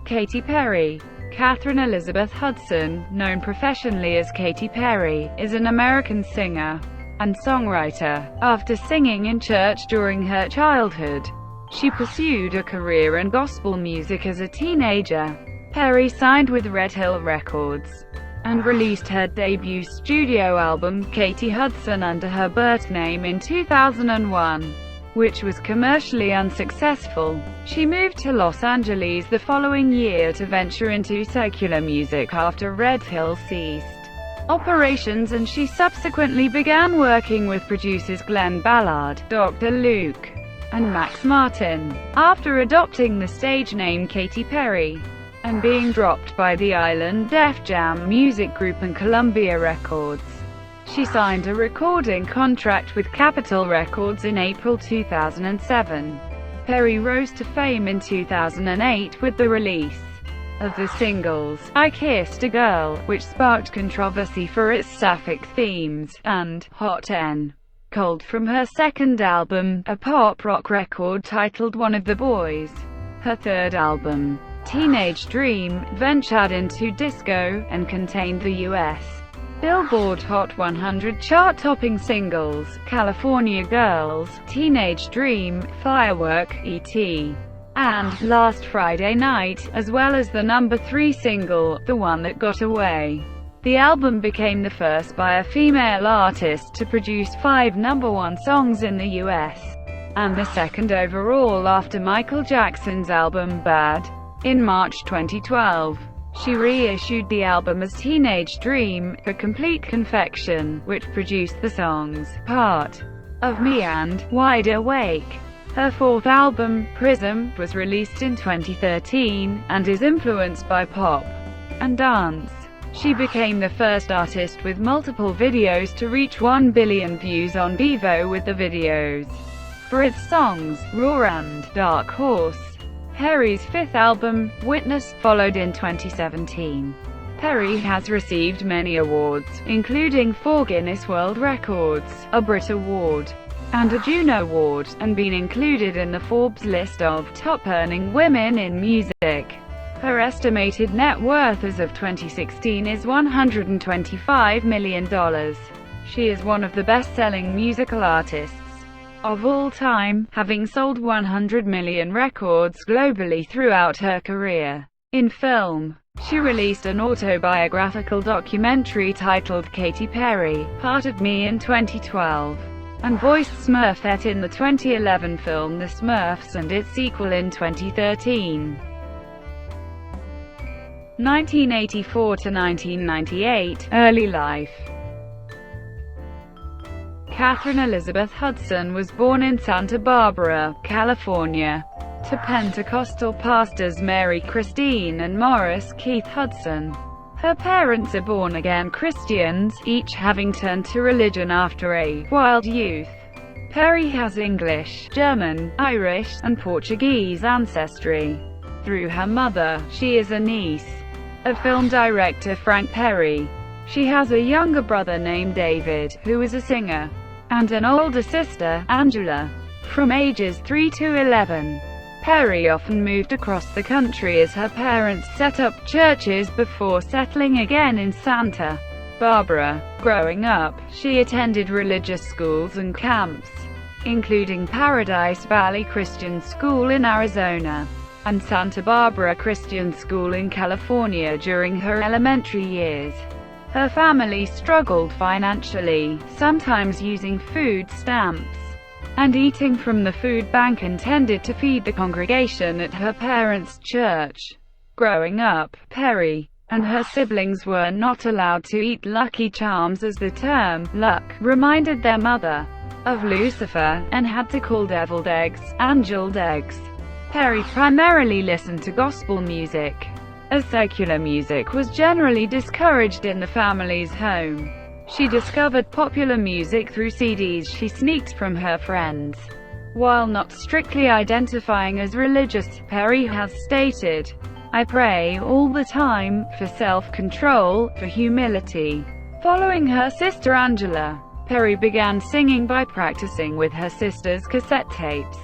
Katy Perry. Katheryn Elizabeth Hudson, known professionally as Katy Perry, is an American singer and songwriter. After singing in church during her childhood, she pursued a career in gospel music as a teenager. Perry signed with Red Hill Records and released her debut studio album, Katy Hudson, under her birth name in 2001, which was commercially unsuccessful. She moved to Los Angeles the following year to venture into secular music after Red Hill ceased operations, and she subsequently began working with producers Glen Ballard, Dr. Luke, and Max Martin. After adopting the stage name Katy Perry and being dropped by the Island Def Jam music group and Columbia Records, she signed a recording contract with Capitol Records in April 2007. Perry rose to fame in 2008 with the release of the singles "I Kissed a Girl," which sparked controversy for its sapphic themes, and "Hot 10 Cold" from her second album, a pop-rock record titled "One of the Boys." Her third album, Teenage Dream, ventured into disco, and contained the U.S. Billboard Hot 100 chart-topping singles, "California Girls," "Teenage Dream," "Firework," "E.T." and "Last Friday Night," as well as the number 3 single, "The One That Got Away." The album became the first by a female artist to produce 5 #1 songs in the U.S., and the second overall after Michael Jackson's album Bad. In March 2012, she reissued the album as Teenage Dream, for Complete Confection, which produced the songs "Part of Me" and "Wide Awake." Her fourth album, Prism, was released in 2013, and is influenced by pop and dance. She became the first artist with multiple videos to reach 1 billion views on Vevo with the videos for its songs, Raw and Dark Horse. Perry's fifth album, Witness, followed in 2017. Perry has received many awards, including 4 Guinness World Records, a Brit Award, and a Juno Award, and been included in the Forbes list of top-earning women in music. Her estimated net worth as of 2016 is $125 million. She is one of the best-selling musical artists of all time, having sold 100 million records globally throughout her career. In film, she released an autobiographical documentary titled Katy Perry, Part of Me in 2012, and voiced Smurfette in the 2011 film The Smurfs and its sequel in 2013. 1984 to 1998, early life. Katheryn Elizabeth Hudson was born in Santa Barbara, California, to Pentecostal pastors Mary Christine and Morris Keith Hudson. Her parents are born-again Christians, each having turned to religion after a wild youth. Perry has English, German, Irish, and Portuguese ancestry. Through her mother, she is a niece of film director Frank Perry. She has a younger brother named David, who is a singer, and an older sister, Angela. From ages 3 to 11, Perry often moved across the country as her parents set up churches before settling again in Santa Barbara. Growing up, she attended religious schools and camps, including Paradise Valley Christian School in Arizona and Santa Barbara Christian School in California during her elementary years. Her family struggled financially, sometimes using food stamps and eating from the food bank intended to feed the congregation at her parents' church. Growing up, Perry and her siblings were not allowed to eat Lucky Charms, as the term luck reminded their mother of Lucifer, and had to call deviled eggs angeled eggs. Perry primarily listened to gospel music, as secular music was generally discouraged in the family's home. She discovered popular music through CDs she sneaked from her friends. While not strictly identifying as religious, Perry has stated, "I pray all the time, for self-control, for humility." Following her sister Angela, Perry began singing by practicing with her sister's cassette tapes.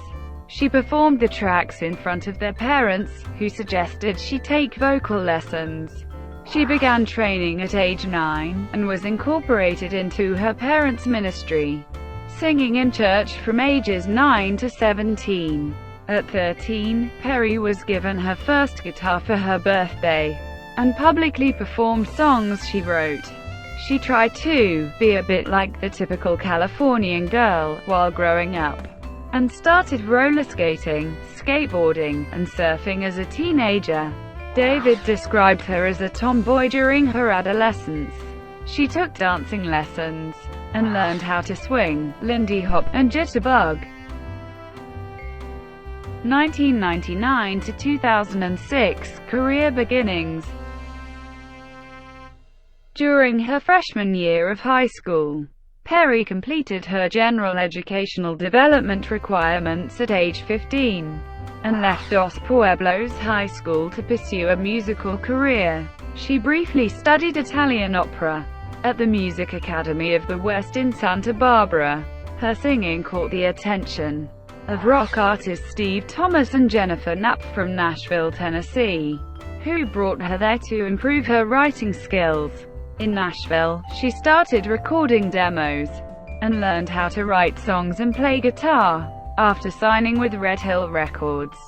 She performed the tracks in front of their parents, who suggested she take vocal lessons. She began training at age 9, and was incorporated into her parents' ministry, singing in church from ages 9 to 17. At 13, Perry was given her first guitar for her birthday, and publicly performed songs she wrote. She tried to be a bit like the typical Californian girl while growing up, and started roller skating, skateboarding, and surfing as a teenager. David described her as a tomboy during her adolescence. She took dancing lessons, and learned how to swing, Lindy Hop, and jitterbug. 1999 to 2006, career beginnings. During her freshman year of high school, Perry completed her general educational development requirements at age 15, and left Dos Pueblos High School to pursue a musical career. She briefly studied Italian opera at the Music Academy of the West in Santa Barbara. Her singing caught the attention of rock artists Steve Thomas and Jennifer Knapp from Nashville, Tennessee, who brought her there to improve her writing skills. In Nashville, she started recording demos, and learned how to write songs and play guitar. After signing with Red Hill Records,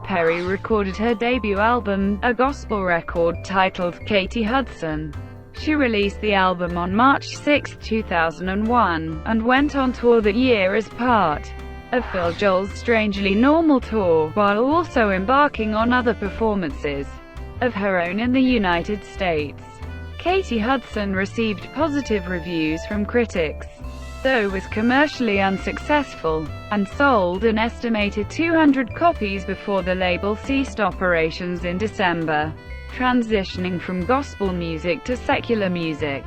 Perry recorded her debut album, a gospel record titled Katy Hudson. She released the album on March 6, 2001, and went on tour that year as part of Phil Joel's Strangely Normal tour, while also embarking on other performances of her own in the United States. Katy Hudson received positive reviews from critics, though was commercially unsuccessful, and sold an estimated 200 copies before the label ceased operations in December. Transitioning from gospel music to secular music,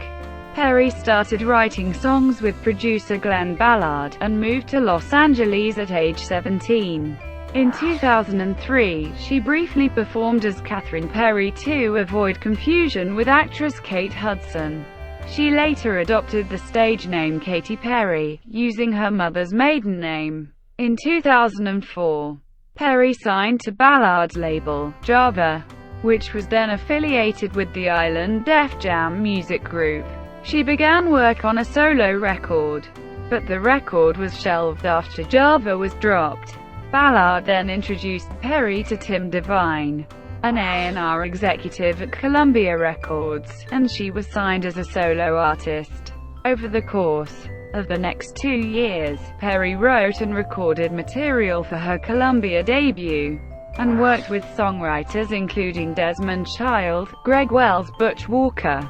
Perry started writing songs with producer Glen Ballard, and moved to Los Angeles at age 17. In 2003, she briefly performed as Katheryn Perry to avoid confusion with actress Katy Hudson. She later adopted the stage name Katy Perry, using her mother's maiden name. In 2004, Perry signed to Ballard's label, Java, which was then affiliated with the Island Def Jam music group. She began work on a solo record, but the record was shelved after Java was dropped. Ballard then introduced Perry to Tim Devine, an A&R executive at Columbia Records, and she was signed as a solo artist. Over the course of the next 2 years, Perry wrote and recorded material for her Columbia debut, and worked with songwriters including Desmond Child, Greg Wells, Butch Walker,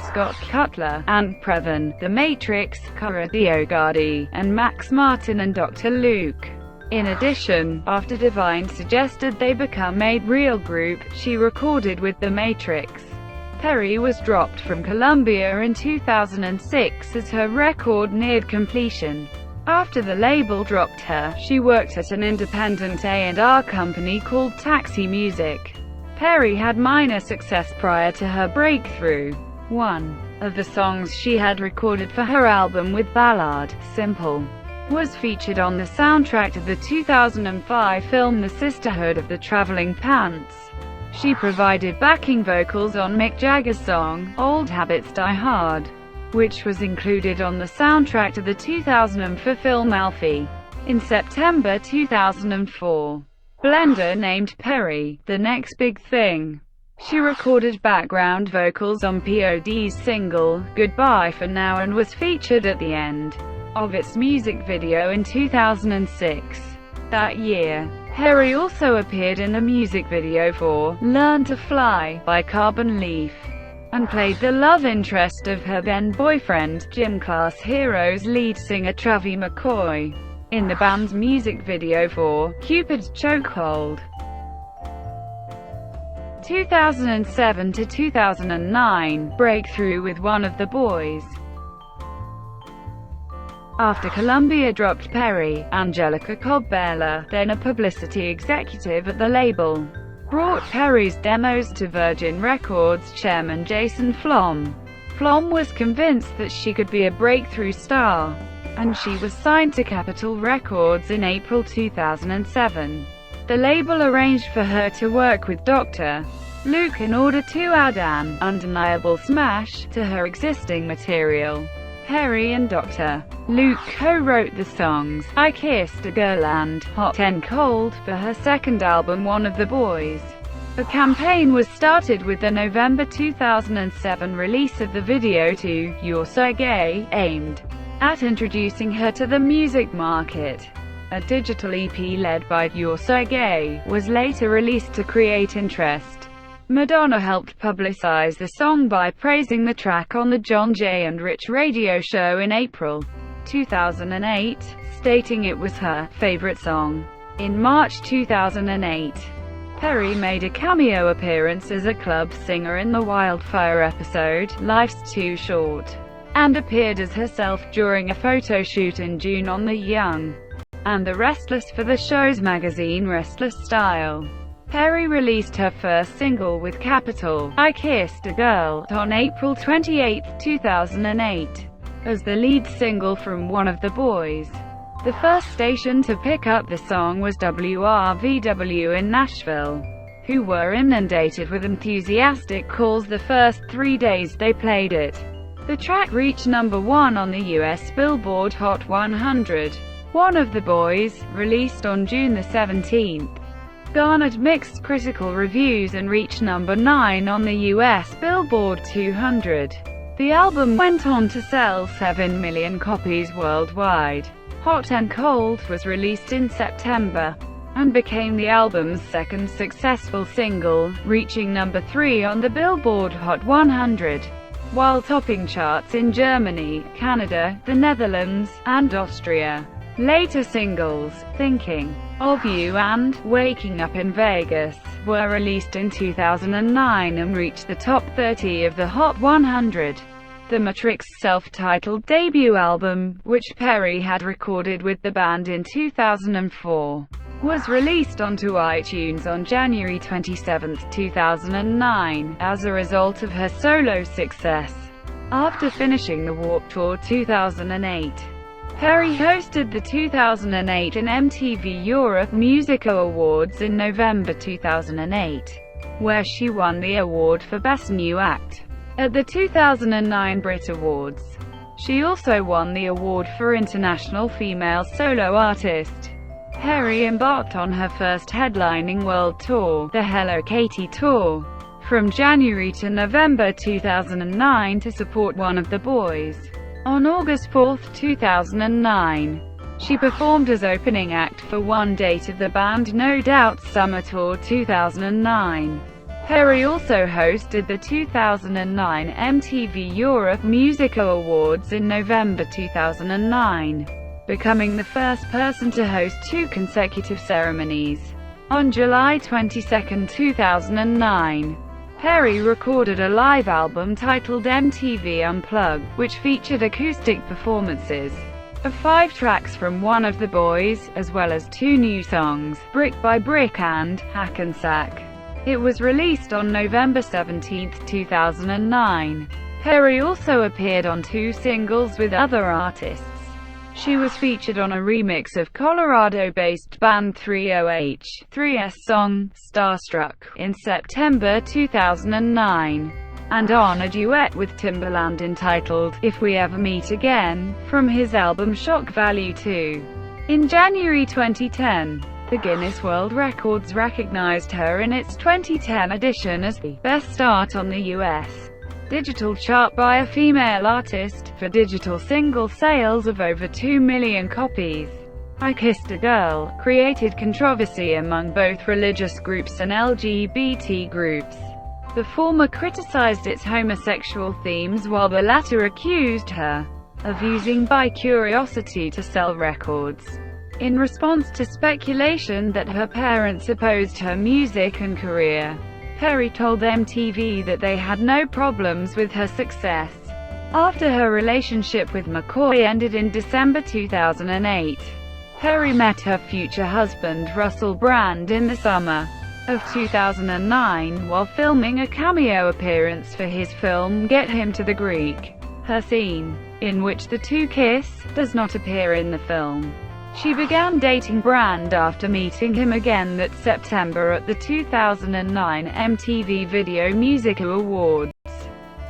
Scott Cutler, Ant Previn, The Matrix, Cara Dioguardi, and Max Martin and Dr. Luke. In addition, after Devine suggested they become a real group, she recorded with The Matrix. Perry was dropped from Columbia in 2006 as her record neared completion. After the label dropped her, she worked at an independent A&R company called Taxi Music. Perry had minor success prior to her breakthrough. One of the songs she had recorded for her album with Ballard, Simple, was featured on the soundtrack to the 2005 film The Sisterhood of the Traveling Pants. She provided backing vocals on Mick Jagger's song, Old Habits Die Hard, which was included on the soundtrack to the 2004 film Alfie. In September 2004, Blender named Perry The Next Big Thing. She recorded background vocals on POD's single, Goodbye for Now, and was featured at the end of its music video in 2006. That year, Perry also appeared in the music video for Learn to Fly by Carbon Leaf, and played the love interest of her then-boyfriend, Gym Class Heroes lead singer Travie McCoy, in the band's music video for Cupid's Chokehold. 2007 to 2009, breakthrough with One of the Boys. After Columbia dropped Perry, Angelica Cobb-Bella, then a publicity executive at the label, brought Perry's demos to Virgin Records chairman Jason Flom. Flom was convinced that she could be a breakthrough star. and she was signed to Capitol Records in April 2007. The label arranged for her to work with Dr. Luke in order to add an undeniable smash to her existing material. Perry and Dr. Luke co-wrote the songs I Kissed a Girl and Hot and Cold for her second album One of the Boys. A campaign was started with the November 2007 release of the video to You're So Gay, aimed at introducing her to the music market. A digital EP led by You're So Gay was later released to create interest. Madonna helped publicize the song by praising the track on the John Jay and Rich radio show in April 2008, stating it was her favorite song. In March 2008, Perry made a cameo appearance as a club singer in the Wildfire episode, Life's Too Short, and appeared as herself during a photo shoot in June on The Young and the Restless for the show's magazine Restless Style. Perry released her first single with Capitol, I Kissed a Girl, on April 28, 2008, as the lead single from One of the Boys. The first station to pick up the song was WRVW in Nashville, who were inundated with enthusiastic calls the first 3 days they played it. The track reached number 1 on the US Billboard Hot 100. One of the Boys, released on June 17th, garnered mixed critical reviews and reached number 9 on the US Billboard 200. The album went on to sell 7 million copies worldwide. Hot and Cold was released in September, and became the album's second successful single, reaching number 3 on the Billboard Hot 100, while topping charts in Germany, Canada, the Netherlands, and Austria. Later singles, Thinking of You and Waking Up in Vegas, were released in 2009 and reached the top 30 of the Hot 100. The Matrix's self-titled debut album, which Perry had recorded with the band in 2004, was released onto iTunes on January 27, 2009, as a result of her solo success. After finishing the Warped Tour 2008, Perry hosted the 2008 and MTV Europe Music Awards in November 2008, where she won the award for Best New Act. At the 2009 Brit Awards, she also won the award for International Female Solo Artist. Perry embarked on her first headlining world tour, the Hello Katy Tour, from January to November 2009 to support One of the Boys. On August 4, 2009, she performed as opening act for one date of the band No Doubt's Summer Tour 2009. Perry also hosted the 2009 MTV Europe Music Awards in November 2009, becoming the first person to host 2 consecutive ceremonies. On July 22, 2009, Perry recorded a live album titled MTV Unplugged, which featured acoustic performances of 5 tracks from One of the Boys, as well as 2 new songs, Brick by Brick and Hackensack. It was released on November 17, 2009. Perry also appeared on 2 singles with other artists. She was featured on a remix of Colorado-based band 3OH/3's song, Starstruck, in September 2009, and on a duet with Timbaland entitled, If We Ever Meet Again, from his album Shock Value 2. In January 2010, the Guinness World Records recognized her in its 2010 edition as the best art on the U.S. digital chart by a female artist, for digital single sales of over 2 million copies. I Kissed a Girl created controversy among both religious groups and LGBT groups. The former criticized its homosexual themes while the latter accused her of using bi-curiosity to sell records. In response to speculation that her parents opposed her music and career, Perry told MTV that they had no problems with her success. After her relationship with McCoy ended in December 2008, Perry met her future husband Russell Brand in the summer of 2009 while filming a cameo appearance for his film Get Him to the Greek. Her scene in which the two kiss, does not appear in the film. She began dating Brand after meeting him again that September at the 2009 MTV Video Music Awards.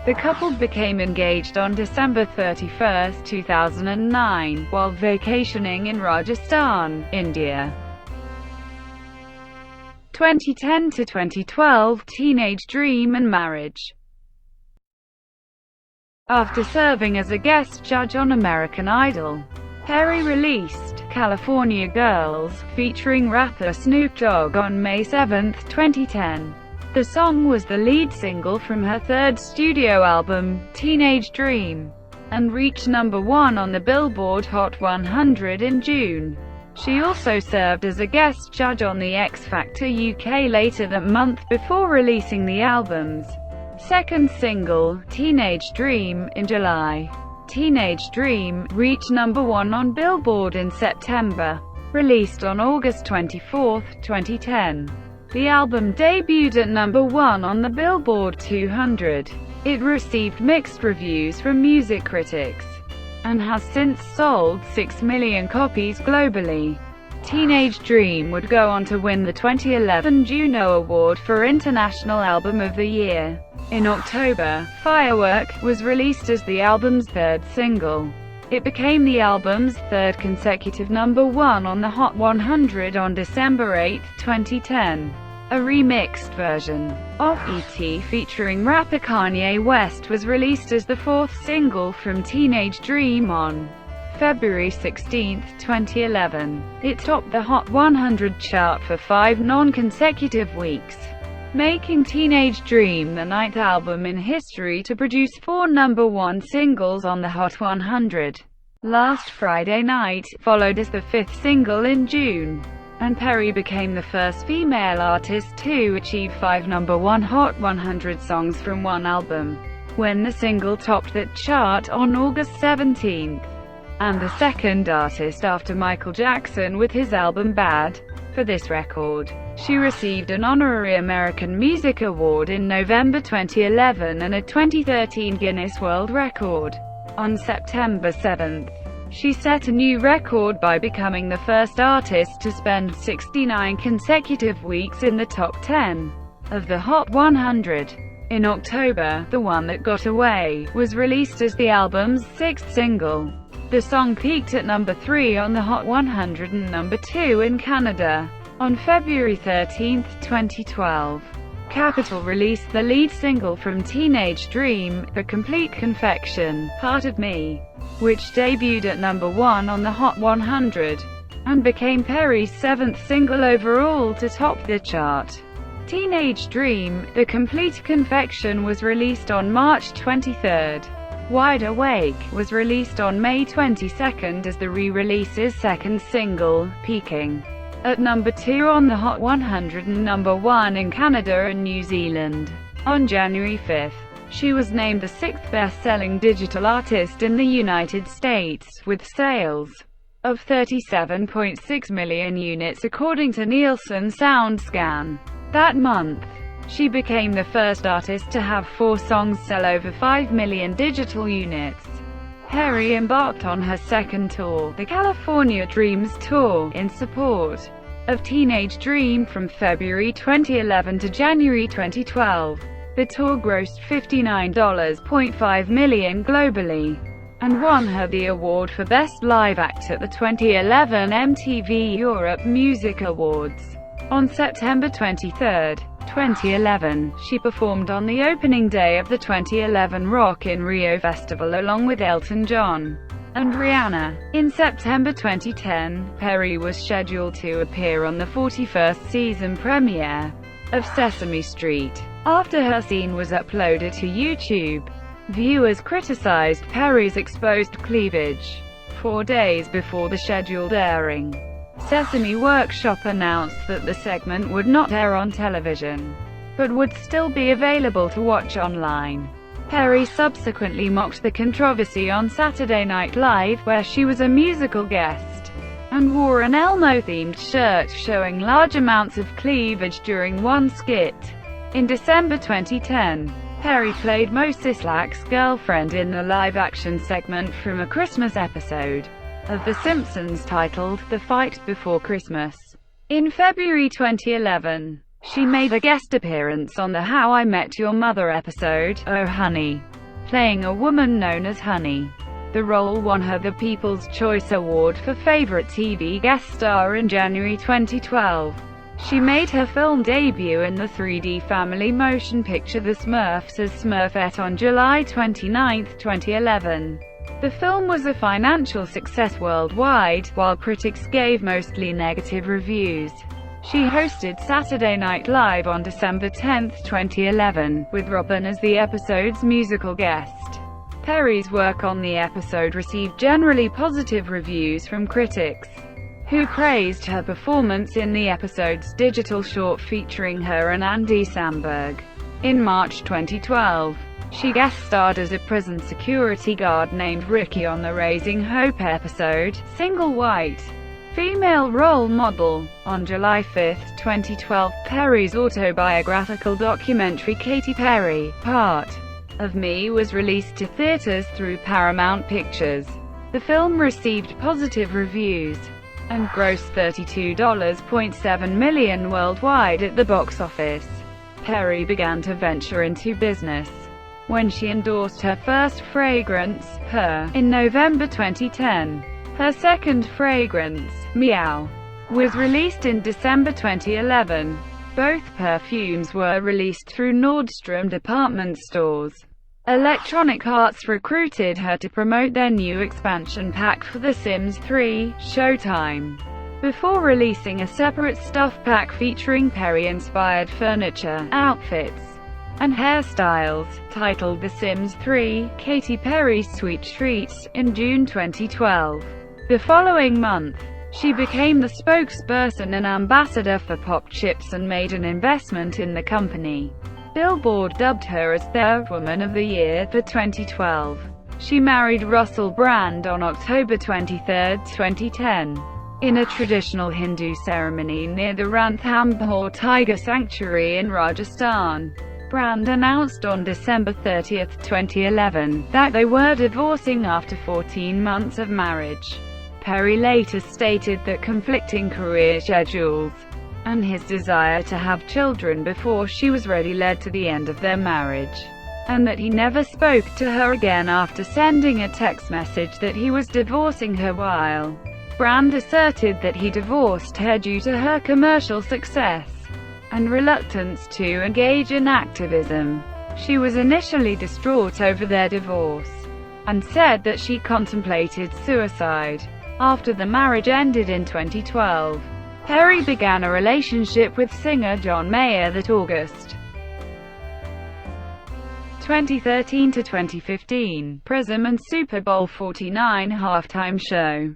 The couple became engaged on December 31, 2009, while vacationing in Rajasthan, India. 2010 to 2012 Teenage Dream and Marriage. After serving as a guest judge on American Idol, Perry released California Girls, featuring rapper Snoop Dogg on May 7, 2010. The song was the lead single from her third studio album, Teenage Dream, and reached number 1 on the Billboard Hot 100 in June. She also served as a guest judge on the X Factor UK later that month before releasing the album's second single, Teenage Dream, in July. Teenage Dream reached number 1 on Billboard in September. Released on August 24, 2010. The album debuted at number 1 on the Billboard 200. It received mixed reviews from music critics, and has since sold 6 million copies globally. Teenage Dream would go on to win the 2011 Juno Award for International Album of the Year. In October, Firework was released as the album's third single. It became the album's third consecutive number 1 on the Hot 100 on December 8, 2010. A remixed version of E.T. featuring rapper Kanye West was released as the fourth single from Teenage Dream on February 16, 2011. It topped the Hot 100 chart for 5 non-consecutive weeks, making Teenage Dream the 9th album in history to produce 4 number 1 singles on the Hot 100. Last Friday Night followed as the 5th single in June, and Perry became the first female artist to achieve 5 number 1 Hot 100 songs from one album, when the single topped that chart on August 17, and the second artist after Michael Jackson with his album Bad. For this record, she received an honorary American Music Award in November 2011 and a 2013 Guinness World Record. On September 7, she set a new record by becoming the first artist to spend 69 consecutive weeks in the top 10 of the Hot 100. In October, The One That Got Away was released as the album's 6th single. The song peaked at number 3 on the Hot 100 and number 2 in Canada. On February 13, 2012, Capitol released the lead single from Teenage Dream, The Complete Confection, Part of Me, which debuted at number 1 on the Hot 100, and became Perry's 7th single overall to top the chart. Teenage Dream, The Complete Confection was released on March 23. Wide Awake was released on May 22 as the re-release's second single, peaking at number 2 on the Hot 100 and number 1 in Canada and New Zealand. On January 5, she was named the 6th best-selling digital artist in the United States, with sales of 37.6 million units according to Nielsen SoundScan. That month, she became the first artist to have 4 songs sell over 5 million digital units. Perry embarked on her second tour, the California Dreams Tour, in support of Teenage Dream from February 2011 to January 2012. The tour grossed $59.5 million globally, and won her the award for Best Live Act at the 2011 MTV Europe Music Awards. On September 23, 2011, she performed on the opening day of the 2011 Rock in Rio Festival along with Elton John and Rihanna. In September 2010, Perry was scheduled to appear on the 41st season premiere of Sesame Street. After her scene was uploaded to YouTube, viewers criticized Perry's exposed cleavage 4 days before the scheduled airing. Sesame Workshop announced that the segment would not air on television, but would still be available to watch online. Perry subsequently mocked the controversy on Saturday Night Live, where she was a musical guest, and wore an Elmo-themed shirt showing large amounts of cleavage during one skit. In December 2010, Perry played Moe Szyslak's girlfriend in the live-action segment from a Christmas episode of The Simpsons titled The Fight Before Christmas. In February 2011, she made a guest appearance on the How I Met Your Mother episode, Oh Honey, playing a woman known as Honey. The role won her the People's Choice Award for Favorite TV Guest Star in January 2012. She made her film debut in the 3D family motion picture The Smurfs as Smurfette on July 29, 2011. The film was a financial success worldwide, while critics gave mostly negative reviews. She hosted Saturday Night Live on December 10, 2011, with Robin as the episode's musical guest. Perry's work on the episode received generally positive reviews from critics, who praised her performance in the episode's digital short featuring her and Andy Samberg. In March 2012, she guest-starred as a prison security guard named Ricky on the Raising Hope episode, Single White Female Role Model. On July 5, 2012, Perry's autobiographical documentary Katy Perry, Part of Me was released to theaters through Paramount Pictures. The film received positive reviews and grossed $32.7 million worldwide at the box office. Perry began to venture into business when she endorsed her first fragrance, Her, in November 2010. Her second fragrance, Meow, was released in December 2011. Both perfumes were released through Nordstrom department stores. Electronic Arts recruited her to promote their new expansion pack for The Sims 3, Showtime, before releasing a separate stuff pack featuring Perry-inspired furniture, outfits, and hairstyles, titled The Sims 3, Katy Perry's Sweet Treats, in June 2012. The following month, she became the spokesperson and ambassador for Pop Chips and made an investment in the company. Billboard dubbed her as their Woman of the Year for 2012. She married Russell Brand on October 23, 2010. In a traditional Hindu ceremony near the Ranthambore Tiger Sanctuary in Rajasthan, Brand announced on December 30, 2011, that they were divorcing after 14 months of marriage. Perry later stated that conflicting career schedules and his desire to have children before she was ready led to the end of their marriage, and that he never spoke to her again after sending a text message that he was divorcing her while Brand asserted that he divorced her due to her commercial success and reluctance to engage in activism. She was initially distraught over their divorce and said that she contemplated suicide. After the marriage ended in 2012, Perry began a relationship with singer John Mayer that August 2013 to 2015, Prism and Super Bowl 49 halftime show.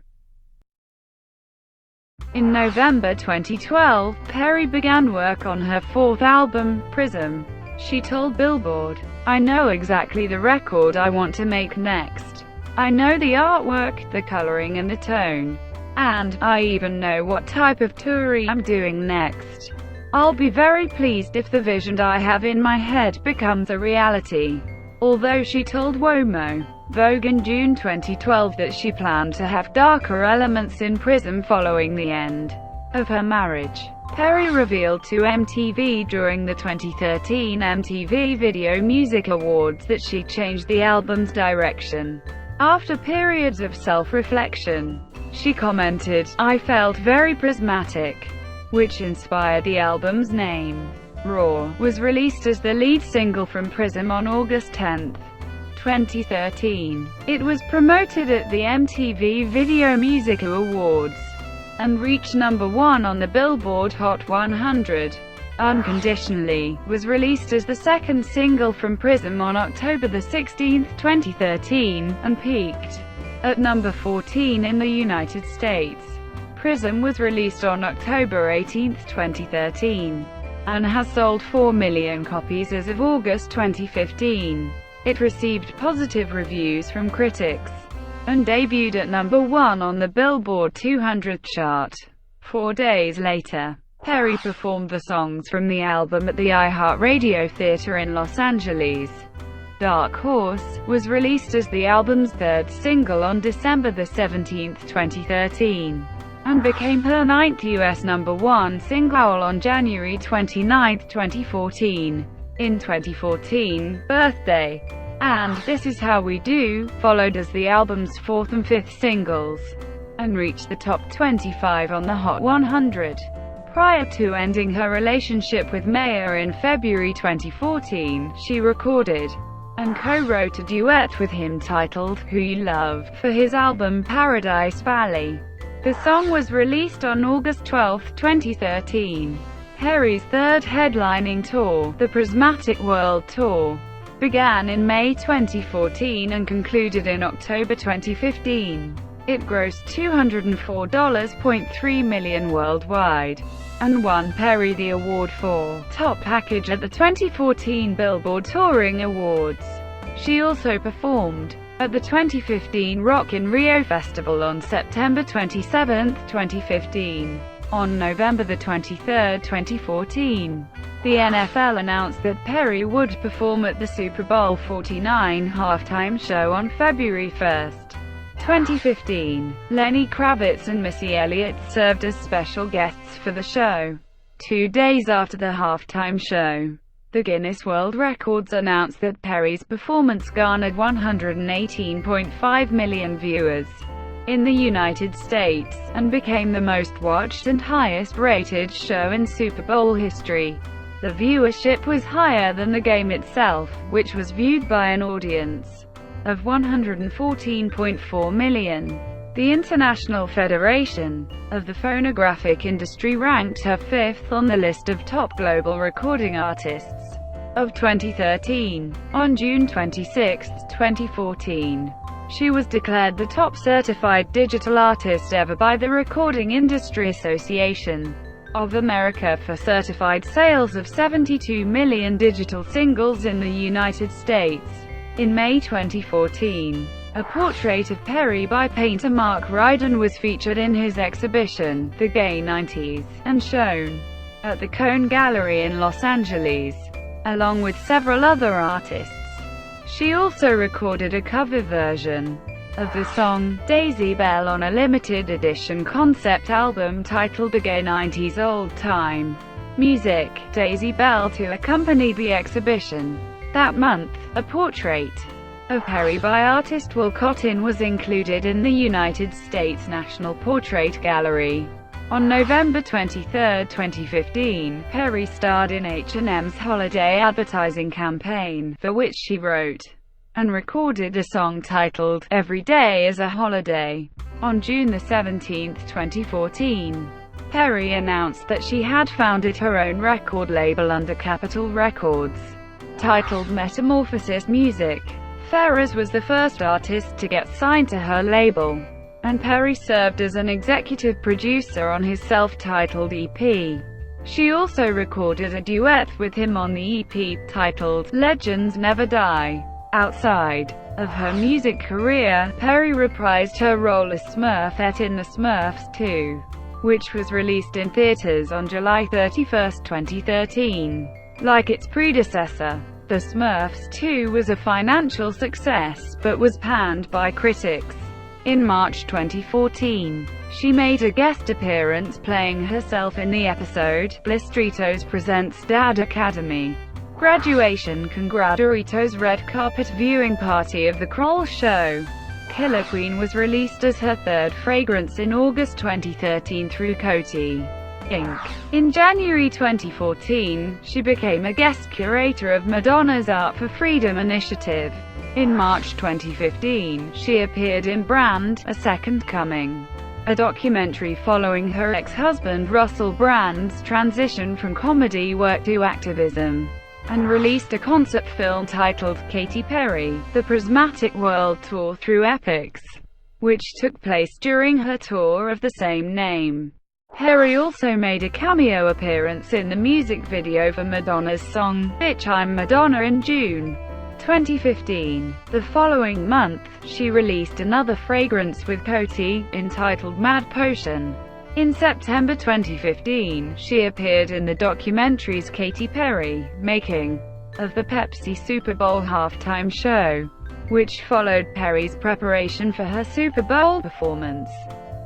In November 2012, Perry began work on her fourth album, Prism. She told Billboard, "I know exactly the record I want to make next. I know the artwork, the coloring and the tone. And I even know what type of touring I'm doing next. I'll be very pleased if the vision I have in my head becomes a reality." Although she told Vogue in June 2012 that she planned to have darker elements in Prism following the end of her marriage, Perry revealed to MTV during the 2013 MTV Video Music Awards that she changed the album's direction after periods of self-reflection. She commented, "I felt very prismatic," which inspired the album's name. Raw was released as the lead single from Prism on August 10, 2013. It was promoted at the MTV Video Music Awards and reached #1 on the Billboard Hot 100. Unconditionally was released as the second single from Prism on October 16, 2013, and peaked at number 14 in the United States. Prism was released on October 18, 2013, and has sold 4 million copies as of August 2015. It received positive reviews from critics, and debuted at #1 on the Billboard 200 chart 4 days later. Perry performed the songs from the album at the iHeartRadio Theater in Los Angeles. Dark Horse was released as the album's third single on December 17, 2013, and became her ninth US #1 single on January 29, 2014. In 2014, Birthday and This Is How We Do followed as the album's fourth and fifth singles, and reached the top 25 on the Hot 100. Prior to ending her relationship with Mayer in February 2014, she recorded and co-wrote a duet with him titled Who You Love for his album Paradise Valley. The song was released on August 12, 2013. Perry's third headlining tour, the Prismatic World Tour, began in May 2014 and concluded in October 2015. It grossed $204.3 million worldwide, and won Perry the award for Top Package at the 2014 Billboard Touring Awards. She also performed at the 2015 Rock in Rio Festival on September 27, 2015. On November 23, 2014, the NFL announced that Perry would perform at the Super Bowl 49 halftime show on February 1, 2015. Lenny Kravitz and Missy Elliott served as special guests for the show. 2 days after the halftime show, the Guinness World Records announced that Perry's performance garnered 118.5 million viewers in the United States, and became the most watched and highest-rated show in Super Bowl history. The viewership was higher than the game itself, which was viewed by an audience of 114.4 million. The International Federation of the Phonographic Industry ranked her fifth on the list of top global recording artists of 2013. On June 26, 2014, she was declared the top certified digital artist ever by the Recording Industry Association of America for certified sales of 72 million digital singles in the United States. In May 2014, a portrait of Perry by painter Mark Ryden was featured in his exhibition, The Gay 90s, and shown at the Cone Gallery in Los Angeles, along with several other artists. She also recorded a cover version of the song Daisy Bell on a limited edition concept album titled The Gay 90s Old Time Music, Daisy Bell, to accompany the exhibition. That month, a portrait of Perry by artist Will Cotton was included in the United States National Portrait Gallery. On November 23, 2015, Perry starred in H&M's holiday advertising campaign, for which she wrote and recorded a song titled Every Day is a Holiday. On June 17, 2014, Perry announced that she had founded her own record label under Capitol Records, titled Metamorphosis Music. Ferris was the first artist to get signed to her label, and Perry served as an executive producer on his self-titled EP. She also recorded a duet with him on the EP, titled Legends Never Die. Outside of her music career, Perry reprised her role as Smurfette in The Smurfs 2, which was released in theaters on July 31, 2013. Like its predecessor, The Smurfs 2 was a financial success, but was panned by critics. In March 2014, she made a guest appearance playing herself in the episode, Blistritos Presents Dad Academy. Graduation Congraturitos red carpet viewing party of the Kroll Show. Killer Queen was released as her third fragrance in August 2013 through Coty Inc. In January 2014, she became a guest curator of Madonna's Art for Freedom initiative. In March 2015, she appeared in Brand: A Second Coming, a documentary following her ex-husband Russell Brand's transition from comedy work to activism, and released a concert film titled Katy Perry, The Prismatic World Tour through Epics, which took place during her tour of the same name. Perry also made a cameo appearance in the music video for Madonna's song, Bitch I'm Madonna in June 2015. The following month, she released another fragrance with Coty, entitled Mad Potion. In September 2015, she appeared in the documentaries Katy Perry, Making of the Pepsi Super Bowl halftime show, which followed Perry's preparation for her Super Bowl performance,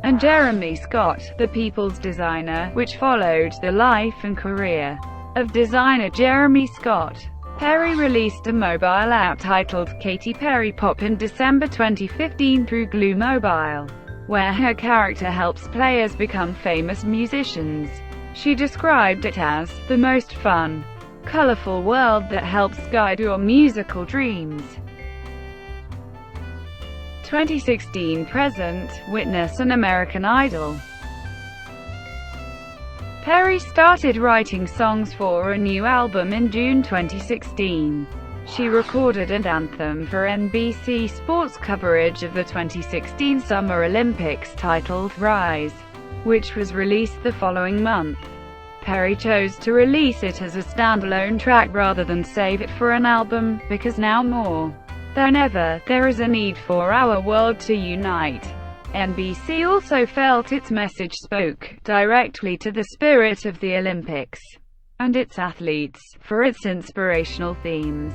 and Jeremy Scott, The People's Designer, which followed the life and career of designer Jeremy Scott. Perry released a mobile app titled Katy Perry Pop in December 2015 through Glue Mobile, where her character helps players become famous musicians. She described it as the most fun, colorful world that helps guide your musical dreams. 2016 present, Witness and American Idol. Perry started writing songs for a new album in June 2016. She recorded an anthem for NBC Sports coverage of the 2016 Summer Olympics titled Rise, which was released the following month. Perry chose to release it as a standalone track rather than save it for an album, because now more than ever, there is a need for our world to unite. NBC also felt its message spoke directly to the spirit of the Olympics and its athletes, for its inspirational themes.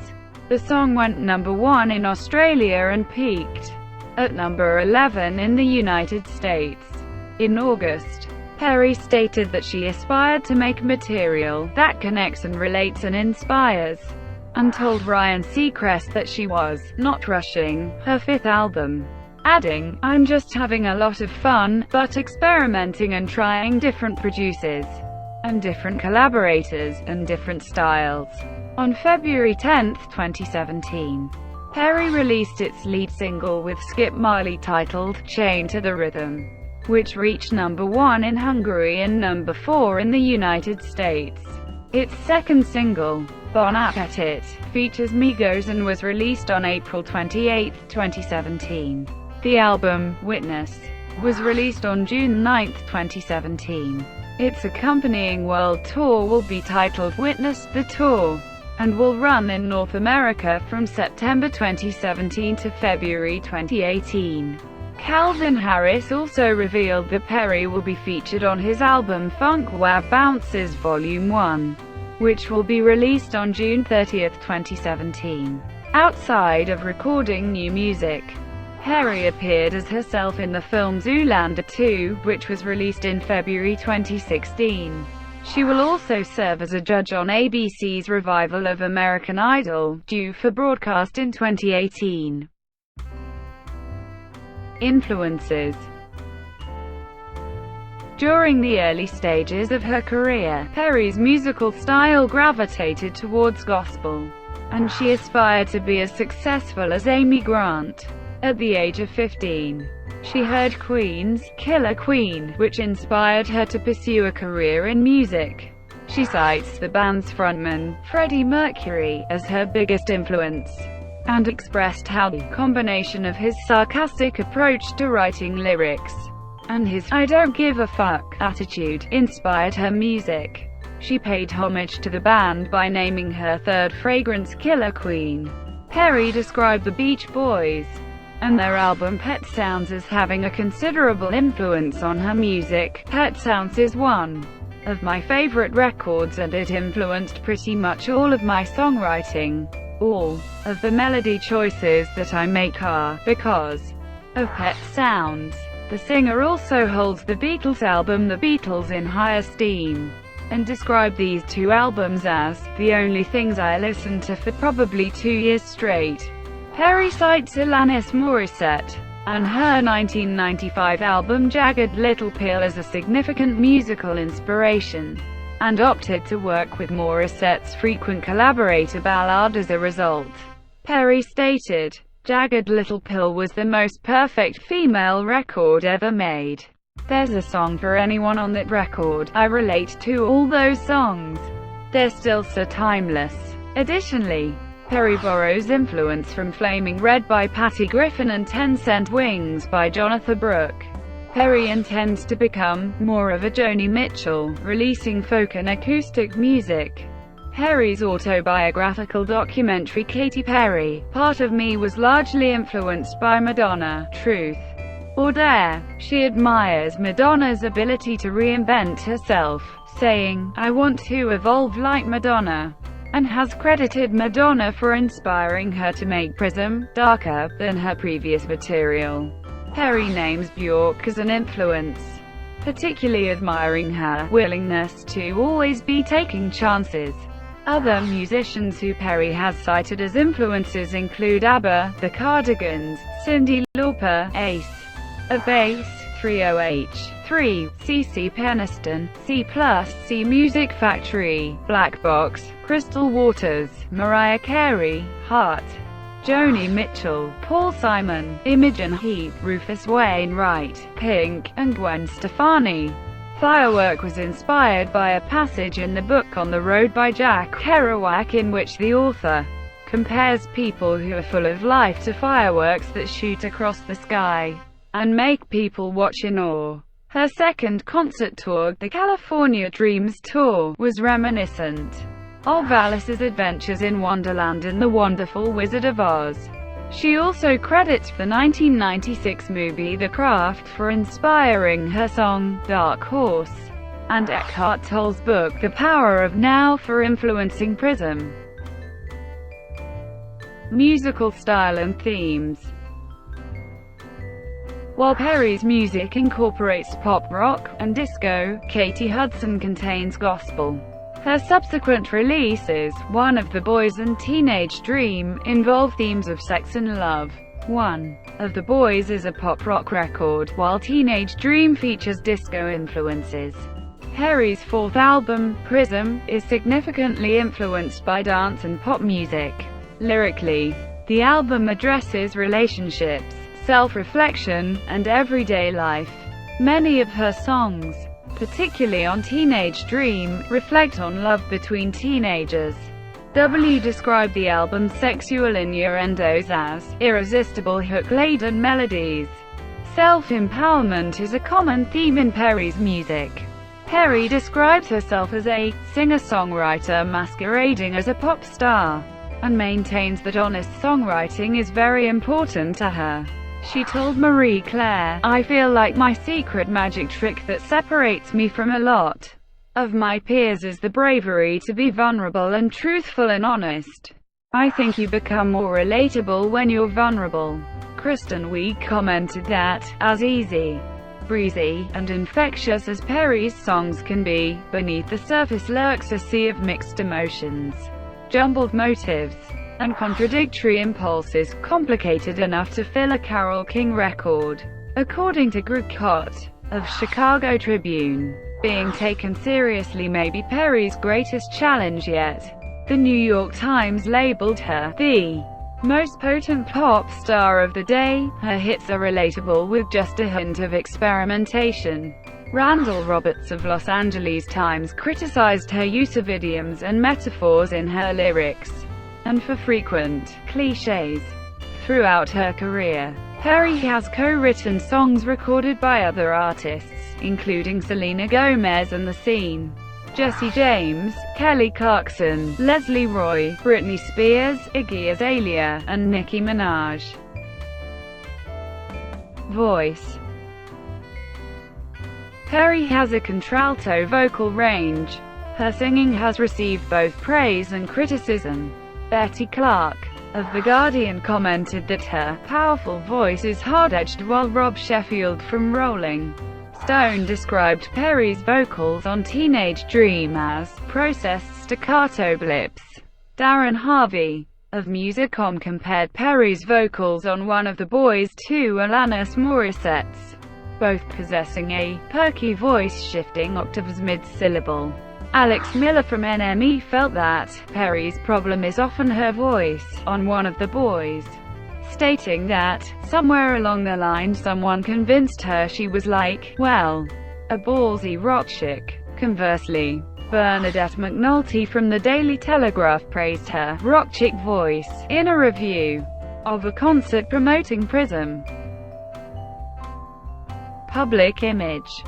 The song went #1 in Australia and peaked at number 11 in the United States. In August, Perry stated that she aspired to make material that connects and relates and inspires, and told Ryan Seacrest that she was not rushing her fifth album, adding, "I'm just having a lot of fun, but experimenting and trying different producers, and different collaborators, and different styles." On February 10, 2017, Perry released its lead single with Skip Marley titled Chained to the Rhythm, which reached #1 in Hungary and #4 in the United States. Its second single, Bon Appetit, features Migos and was released on April 28, 2017. The album, Witness, was released on June 9, 2017. Its accompanying world tour will be titled Witness the Tour, and will run in North America from September 2017 to February 2018. Calvin Harris also revealed that Perry will be featured on his album Funk Wah Bounces Volume 1, which will be released on June 30, 2017. Outside of recording new music, Perry appeared as herself in the film Zoolander 2, which was released in February 2016. She will also serve as a judge on ABC's revival of American Idol, due for broadcast in 2018. Influences. During the early stages of her career, Perry's musical style gravitated towards gospel, and she aspired to be as successful as Amy Grant. At the age of 15, she heard Queen's Killer Queen, which inspired her to pursue a career in music. She cites the band's frontman, Freddie Mercury, as her biggest influence, and expressed how the combination of his sarcastic approach to writing lyrics and his "I don't give a fuck" attitude inspired her music. She paid homage to the band by naming her third fragrance Killer Queen. Perry described the Beach Boys and their album Pet Sounds as having a considerable influence on her music. Pet Sounds is one of my favorite records and it influenced pretty much all of my songwriting. All of the melody choices that I make are because of Pet Sounds. The singer also holds the Beatles album The Beatles in high esteem, and described these two albums as the only things I listened to for probably 2 years straight. Perry cites Alanis Morissette and her 1995 album Jagged Little Pill as a significant musical inspiration, and opted to work with Morissette's frequent collaborator Ballard as a result. Perry stated, "Jagged Little Pill was the most perfect female record ever made. There's a song for anyone on that record. I relate to all those songs. They're still so timeless." Additionally, Perry borrows influence from Flaming Red by Patty Griffin and 10 Cent Wings by Jonathan Brooke. Perry intends to become more of a Joni Mitchell, releasing folk and acoustic music. Perry's autobiographical documentary Katy Perry, Part of Me was largely influenced by Madonna, Truth, or dare. She admires Madonna's ability to reinvent herself, saying, "I want to evolve like Madonna," and has credited Madonna for inspiring her to make Prism darker than her previous material. Perry names Bjork as an influence, particularly admiring her willingness to always be taking chances. Other musicians who Perry has cited as influences include ABBA, The Cardigans, Cyndi Lauper, Ace of Base, 3OH!3, CeCe Peniston, C+C Music Factory, Black Box, Crystal Waters, Mariah Carey, Heart, Joni Mitchell, Paul Simon, Imogen Heap, Rufus Wainwright, Pink, and Gwen Stefani. Firework was inspired by a passage in the book On the Road by Jack Kerouac, in which the author compares people who are full of life to fireworks that shoot across the sky and make people watch in awe. Her second concert tour, the California Dreams Tour, was reminiscent of Alice's adventures in Wonderland and The Wonderful Wizard of Oz. She also credits the 1996 movie The Craft for inspiring her song, Dark Horse, and Eckhart Tolle's book The Power of Now for influencing Prism. Musical style and themes. While Perry's music incorporates pop rock and disco, Katy Hudson contains gospel. Her subsequent releases, One of the Boys and Teenage Dream, involve themes of sex and love. One of the Boys is a pop-rock record, while Teenage Dream features disco influences. Perry's fourth album, Prism, is significantly influenced by dance and pop music. Lyrically, the album addresses relationships, self-reflection, and everyday life. Many of her songs, particularly on Teenage Dream, reflect on love between teenagers. W described the album's sexual innuendos as irresistible hook-laden melodies. Self-empowerment is a common theme in Perry's music. Perry describes herself as a singer-songwriter masquerading as a pop star, and maintains that honest songwriting is very important to her. She told Marie Claire, "I feel like my secret magic trick that separates me from a lot of my peers is the bravery to be vulnerable and truthful and honest. I think you become more relatable when you're vulnerable." Kristen Wiig commented that, as easy, breezy, and infectious as Perry's songs can be, beneath the surface lurks a sea of mixed emotions, jumbled motives, and contradictory impulses, complicated enough to fill a Carole King record. According to Greg Kot of Chicago Tribune, being taken seriously may be Perry's greatest challenge yet. The New York Times labeled her the most potent pop star of the day. Her hits are relatable with just a hint of experimentation. Randall Roberts of Los Angeles Times criticized her use of idioms and metaphors in her lyrics, and for frequent clichés. Throughout her career, Perry has co-written songs recorded by other artists, including Selena Gomez and The Scene, Jesse James, Kelly Clarkson, Leslie Roy, Britney Spears, Iggy Azalea, and Nicki Minaj. Voice. Perry has a contralto vocal range. Her singing has received both praise and criticism. Betty Clark of The Guardian commented that her powerful voice is hard-edged, while Rob Sheffield from Rolling Stone described Perry's vocals on Teenage Dream as processed staccato blips. Darren Harvey of Musicom compared Perry's vocals on One of the Boys to Alanis Morissette's, both possessing a perky voice shifting octaves mid-syllable. Alex Miller from NME felt that Perry's problem is often her voice on One of the Boys, stating that, somewhere along the line someone convinced her she was like, well, a ballsy rock chick. Conversely, Bernadette McNulty from the Daily Telegraph praised her rock chick voice in a review of a concert promoting Prism. Public image.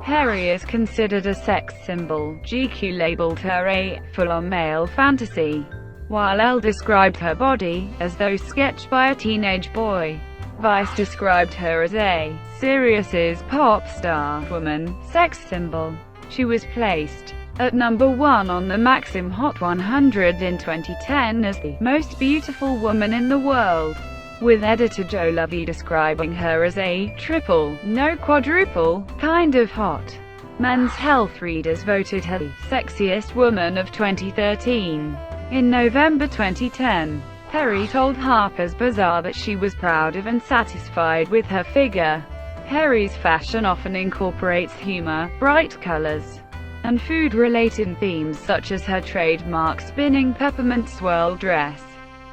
Perry is considered a sex symbol. GQ labeled her a full-on male fantasy, while Elle described her body as though sketched by a teenage boy. Vice described her as a "serious pop star, woman, sex symbol." She was placed at number 1 on the Maxim Hot 100 in 2010 as the most beautiful woman in the world, with editor Joe Lovey describing her as a triple, no quadruple, kind of hot. Men's Health readers voted her the sexiest woman of 2013. In November 2010, Perry told Harper's Bazaar that she was proud of and satisfied with her figure. Perry's fashion often incorporates humor, bright colors, and food-related themes such as her trademark spinning peppermint swirl dress.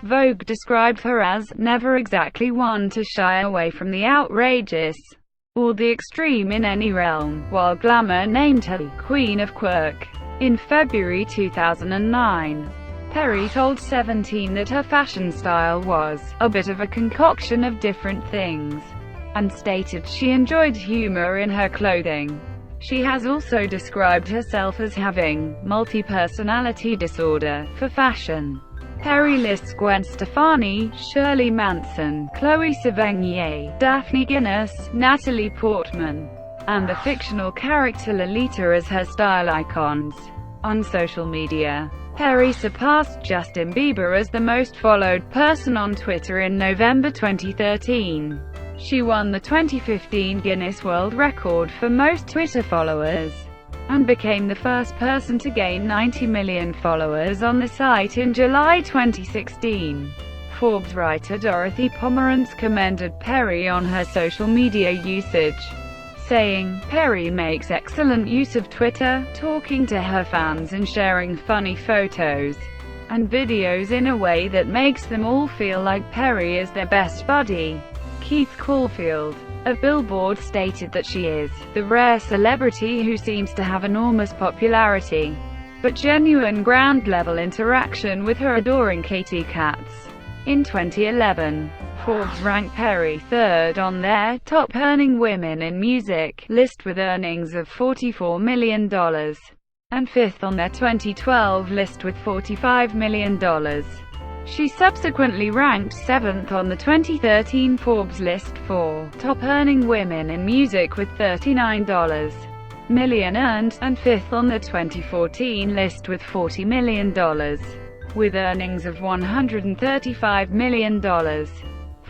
Vogue described her as never exactly one to shy away from the outrageous or the extreme in any realm, while Glamour named her the Queen of Quirk. In February 2009, Perry told 17 that her fashion style was a bit of a concoction of different things, and stated she enjoyed humor in her clothing. She has also described herself as having multi-personality disorder for fashion. Perry lists Gwen Stefani, Shirley Manson, Chloe Sevigny, Daphne Guinness, Natalie Portman, and the fictional character Lolita as her style icons. On social media, Perry surpassed Justin Bieber as the most followed person on Twitter in November 2013. She won the 2015 Guinness World Record for most Twitter followers, and became the first person to gain 90 million followers on the site in July 2016. Forbes writer Dorothy Pomerantz commended Perry on her social media usage, saying, "Perry makes excellent use of Twitter, talking to her fans and sharing funny photos and videos in a way that makes them all feel like Perry is their best buddy." Keith Caulfield of Billboard stated that she is the rare celebrity who seems to have enormous popularity, but genuine ground-level interaction with her adoring Katy Cats. In 2011, Forbes ranked Perry third on their top-earning women in music list with earnings of $44 million, and fifth on their 2012 list with $45 million. She subsequently ranked 7th on the 2013 Forbes list for top-earning women in music with $39 million earned, and 5th on the 2014 list with $40 million, with earnings of $135 million.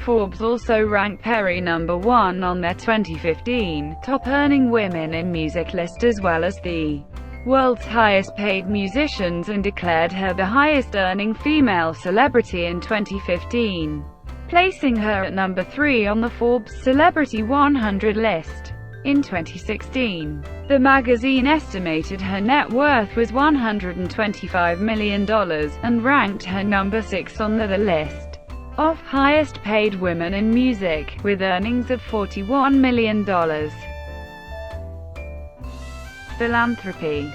Forbes also ranked Perry number 1 on their 2015 top-earning women in music list as well as the world's highest-paid musicians, and declared her the highest-earning female celebrity in 2015, placing her at number 3 on the Forbes Celebrity 100 list. In 2016, the magazine estimated her net worth was $125 million, and ranked her number 6 on the list of highest-paid women in music, with earnings of $41 million. Philanthropy.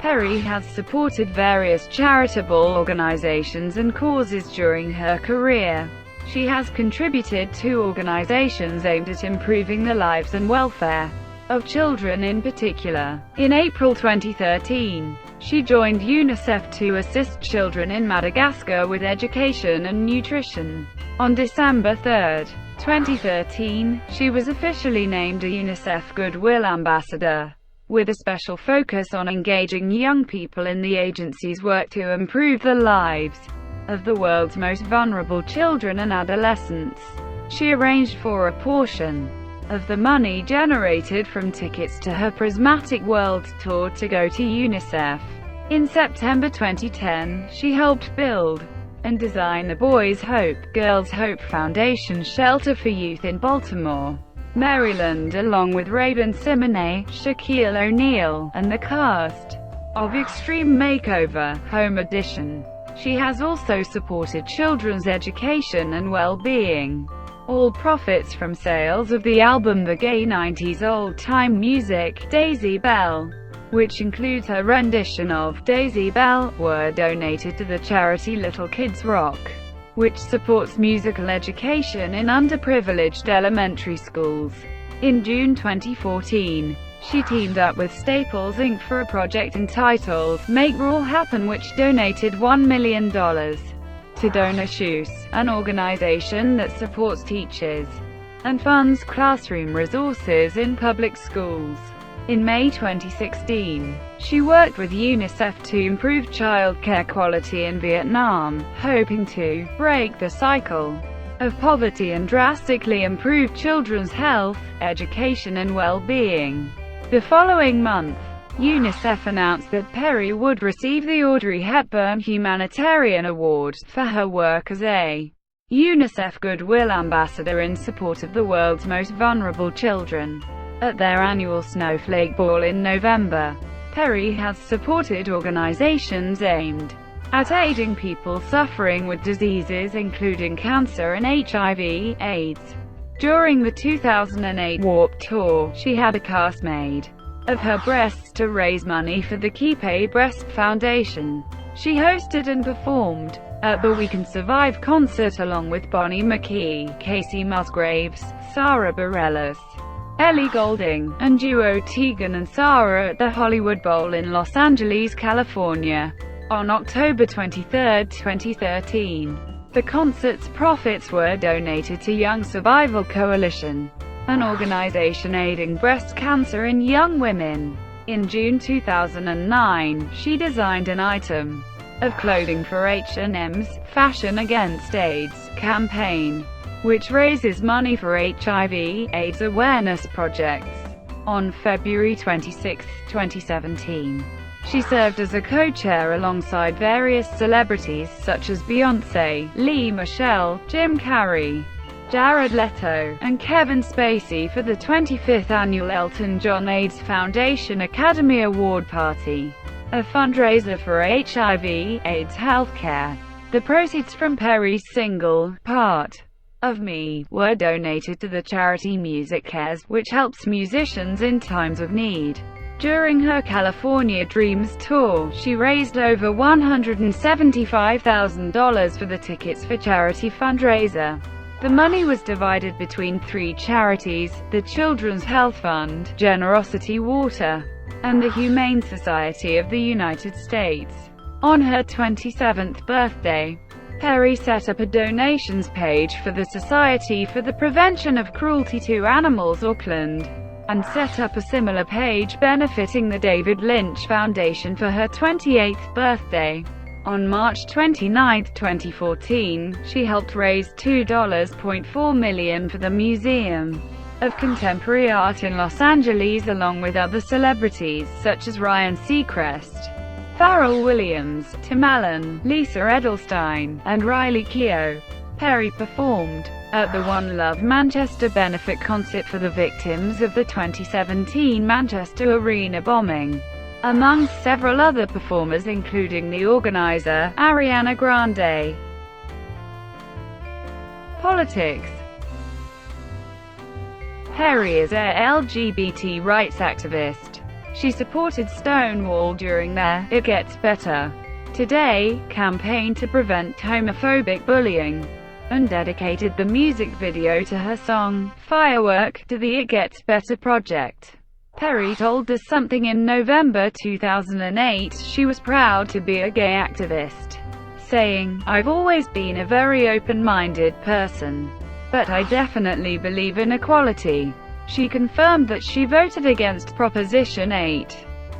Perry has supported various charitable organizations and causes during her career. She has contributed to organizations aimed at improving the lives and welfare of children in particular. In April 2013, she joined UNICEF to assist children in Madagascar with education and nutrition. On December 3, 2013, she was officially named a UNICEF Goodwill Ambassador, with a special focus on engaging young people in the agency's work to improve the lives of the world's most vulnerable children and adolescents. She arranged for a portion of the money generated from tickets to her Prismatic World tour to go to UNICEF. In September 2010, she helped build and design the Boys Hope, Girls Hope Foundation shelter for youth in Baltimore, Maryland, along with Rabin Simone, Shaquille O'Neal, and the cast of Extreme Makeover: Home Edition. She has also supported children's education and well-being. All profits from sales of the album The Gay 90s Old-Time Music, Daisy Bell, which includes her rendition of Daisy Bell, were donated to the charity Little Kids Rock, which supports musical education in underprivileged elementary schools. In June 2014, she teamed up with Staples Inc. for a project entitled Make Raw Happen, which donated $1 million to to DonorShoes, an organization that supports teachers and funds classroom resources in public schools. In May 2016, she worked with UNICEF to improve childcare quality in Vietnam, hoping to break the cycle of poverty and drastically improve children's health, education and well-being. The following month, UNICEF announced that Perry would receive the Audrey Hepburn Humanitarian Award for her work as a UNICEF Goodwill Ambassador in support of the world's most vulnerable children. At their annual Snowflake Ball in November, Perry has supported organizations aimed at aiding people suffering with diseases including cancer and HIV/AIDS. During the 2008 Warped Tour, she had a cast made of her breasts to raise money for the Keep a Breast Foundation. She hosted and performed at the We Can Survive concert along with Bonnie McKee, Casey Musgraves, Sarah Bareilles, Ellie Goulding, and duo Tegan and Sara at the Hollywood Bowl in Los Angeles, California, on October 23, 2013. The concert's profits were donated to Young Survival Coalition, an organization aiding breast cancer in young women. In June 2009, she designed an item of clothing for H&M's Fashion Against AIDS campaign, which raises money for HIV/AIDS awareness projects. On February 26, 2017, she served as a co-chair alongside various celebrities such as Beyoncé, Lea Michele, Jim Carrey, Jared Leto, and Kevin Spacey for the 25th annual Elton John AIDS Foundation Academy Award Party, a fundraiser for HIV/AIDS healthcare. The proceeds from Perry's single, Part of Me, were donated to the charity Music Cares, which helps musicians in times of need. During her California Dreams tour, she raised over $175,000 for the Tickets for Charity fundraiser. The money was divided between three charities: the Children's Health Fund, Generosity Water, and the Humane Society of the United States. On her 27th birthday, Perry set up a donations page for the Society for the Prevention of Cruelty to Animals Auckland, and set up a similar page benefiting the David Lynch Foundation for her 28th birthday. On March 29, 2014, she helped raise $2.4 million for the Museum of Contemporary Art in Los Angeles along with other celebrities such as Ryan Seacrest, Pharrell Williams, Tim Allen, Lisa Edelstein, and Riley Keough. Perry performed at the One Love Manchester benefit concert for the victims of the 2017 Manchester Arena bombing, among several other performers including the organizer, Ariana Grande. Politics. Perry is a LGBT rights activist. She supported Stonewall during their It Gets Better Today campaign to prevent homophobic bullying, and dedicated the music video to her song, Firework, to the It Gets Better project. Perry told Us Something in November 2008 she was proud to be a gay activist, saying, "I've always been a very open-minded person, but I definitely believe in equality." She confirmed that she voted against Proposition 8,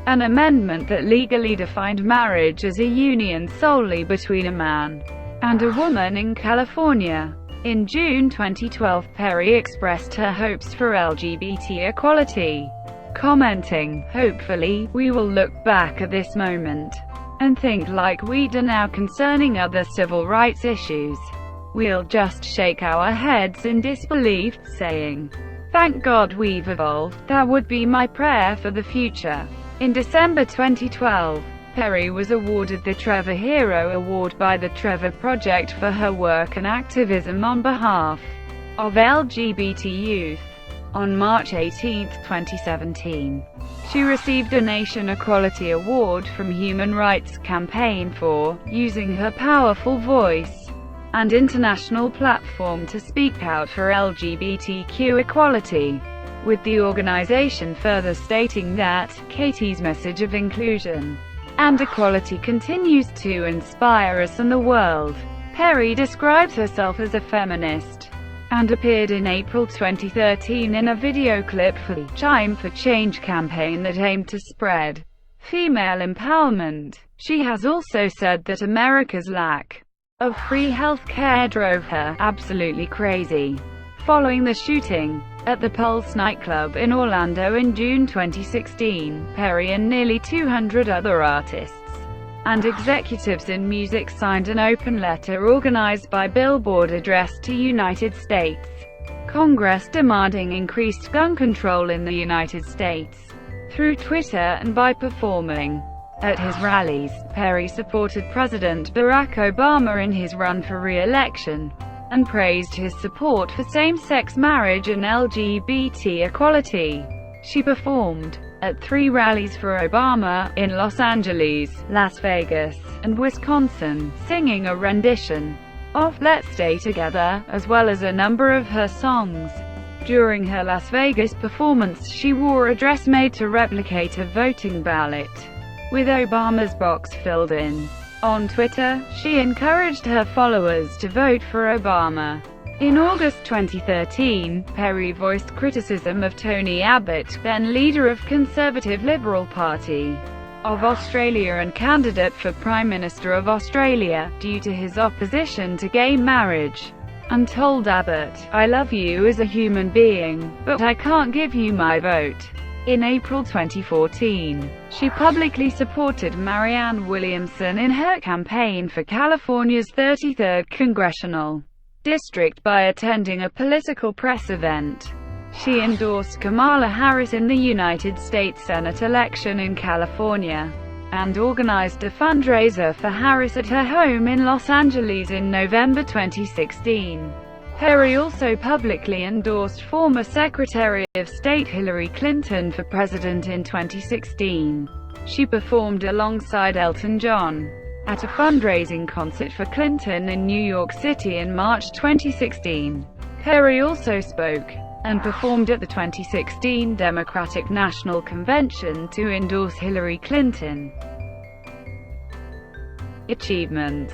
an amendment that legally defined marriage as a union solely between a man and a woman in California. In June 2012, Perry expressed her hopes for LGBT equality, commenting, "Hopefully, we will look back at this moment and think like we do now concerning other civil rights issues. We'll just shake our heads in disbelief, saying, 'Thank God we've evolved.' That would be my prayer for the future." In December 2012, Perry was awarded the Trevor Hero Award by the Trevor Project for her work and activism on behalf of LGBT youth. On March 18, 2017, she received a Nation Equality Award from Human Rights Campaign for using her powerful voice and international platform to speak out for LGBTQ equality, with the organization further stating that Katy's message of inclusion and equality continues to inspire us and the world. Perry describes herself as a feminist, and appeared in April 2013 in a video clip for the Chime for Change campaign that aimed to spread female empowerment. She has also said that America's lack of free health care drove her absolutely crazy. Following the shooting at the Pulse nightclub in Orlando in June 2016, Perry and nearly 200 other artists and executives in music signed an open letter organized by Billboard addressed to United States Congress demanding increased gun control in the United States. Through Twitter and by performing at his rallies, Perry supported President Barack Obama in his run for re-election, and praised his support for same-sex marriage and LGBT equality. She performed at 3 rallies for Obama, in Los Angeles, Las Vegas, and Wisconsin, singing a rendition of Let's Stay Together, as well as a number of her songs. During her Las Vegas performance, she wore a dress made to replicate a voting ballot, with Obama's box filled in. On Twitter, she encouraged her followers to vote for Obama. In August 2013, Perry voiced criticism of Tony Abbott, then leader of Conservative Liberal Party of Australia and candidate for Prime Minister of Australia, due to his opposition to gay marriage, and told Abbott, "I love you as a human being, but I can't give you my vote." In April 2014, she publicly supported Marianne Williamson in her campaign for California's 33rd congressional district by attending a political press event. She endorsed Kamala Harris in the United States Senate election in California, and organized a fundraiser for Harris at her home in Los Angeles in November 2016. Perry also publicly endorsed former Secretary of State Hillary Clinton for president in 2016. She performed alongside Elton John at a fundraising concert for Clinton in New York City in March 2016. Perry also spoke and performed at the 2016 Democratic National Convention to endorse Hillary Clinton. Achievements.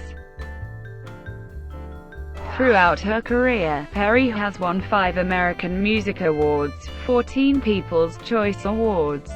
Throughout her career, Perry has won 5 American Music Awards, 14 People's Choice Awards,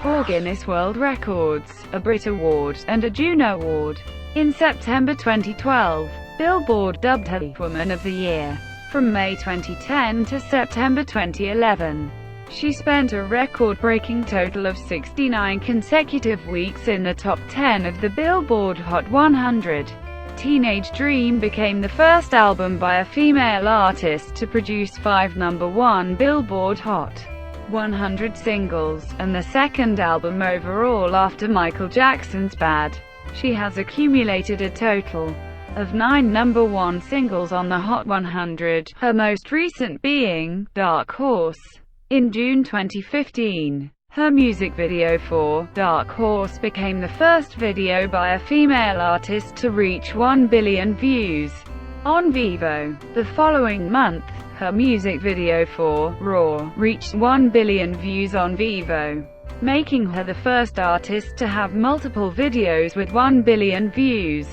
4 Guinness World Records, a Brit Award, and a Juno Award. In September 2012, Billboard dubbed her Woman of the Year. From May 2010 to September 2011, she spent a record-breaking total of 69 consecutive weeks in the top 10 of the Billboard Hot 100. Teenage Dream became the first album by a female artist to produce 5 #1 Billboard Hot 100 singles, and the second album overall after Michael Jackson's Bad. She has accumulated a total of 9 #1 singles on the Hot 100, her most recent being Dark Horse. In June 2015, her music video for Dark Horse became the first video by a female artist to reach 1 billion views on Vevo. The following month, her music video for Raw reached 1 billion views on Vevo, making her the first artist to have multiple videos with 1 billion views.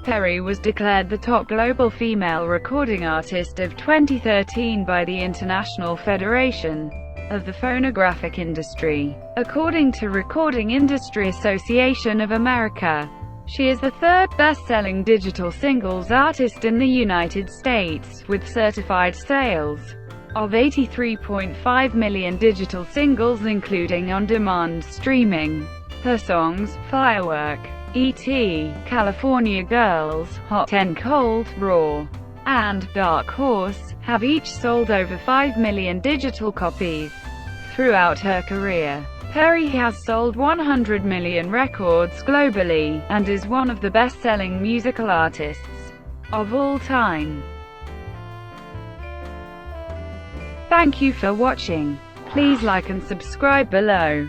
Perry was declared the top global female recording artist of 2013 by the International Federation of the Phonographic Industry. According to Recording Industry Association of America, she is the 3rd best-selling digital singles artist in the United States, with certified sales of 83.5 million digital singles including on-demand streaming. Her songs, Firework, E.T., California Girls, Hot 10 Cold, Raw, and Dark Horse, have each sold over 5 million digital copies. Throughout her career, Perry has sold 100 million records globally, and is one of the best-selling musical artists of all time. Thank you for watching. Please like and subscribe below.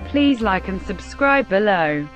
Please like and subscribe below.